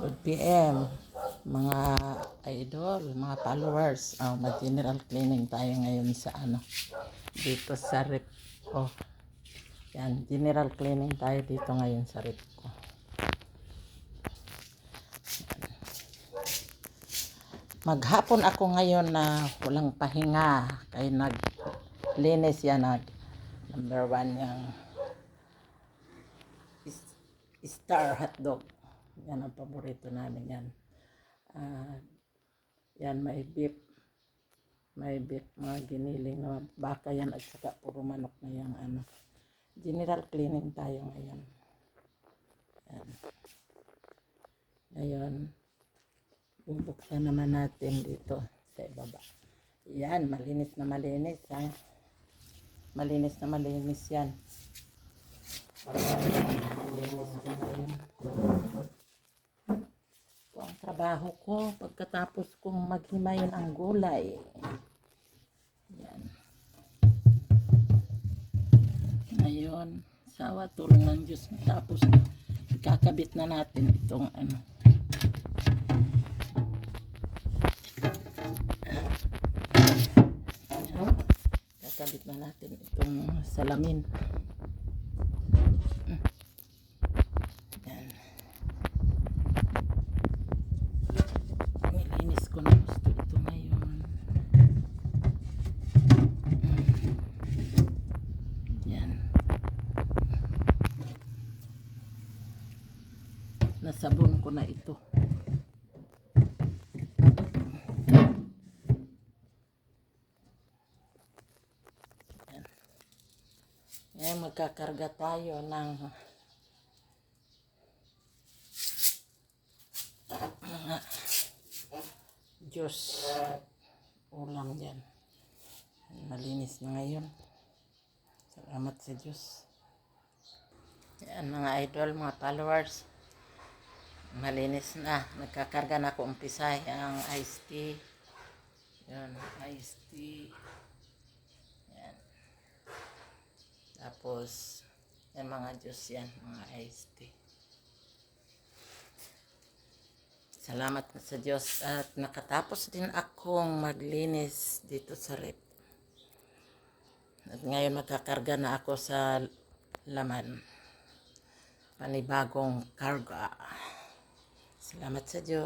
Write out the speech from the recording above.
Good PM, mga idol, mga followers. Mag-general cleaning tayo ngayon sa dito sa rep ko. Yan, general cleaning tayo dito ngayon sa rep ko. Maghapon ako ngayon na walang pahinga. Kaya naglinis yan, number 1 yung star hotdog. Yan ang paborito namin yan. Yan may beef, mga giniling na baka yan at saka puro manok na yung General cleaning tayo ngayon. Yan. Ngayon, bubuksan naman natin dito sa ibaba. Yan, malinis na malinis ha. Malinis na malinis yan. Malinis na ngayon. Ito ang trabaho ko pagkatapos kong maghimayin ang gulay. Yan. Ngayon, sawa tulong ng Diyos. Tapos, kakabit na natin itong kakabit na natin itong salamin. Yan. Nilinis ko na gusto ito ngayon. Yan. Nasabon ko na ito. Yan. Ngayon magkakarga tayo ng mga Diyos ulam yan. Malinis na ngayon. Salamat sa Diyos. Yan mga idol, mga followers. Malinis na. Nagkakarga na ako umpisa ang iced tea. Yan, iced tea. Yan. Tapos, yan mga juice yan, mga iced tea. Salamat sa Diyos at nakatapos din akong maglinis dito sa rep. At ngayon magkakarga na ako sa laman. Panibagong karga. Salamat sa Diyos.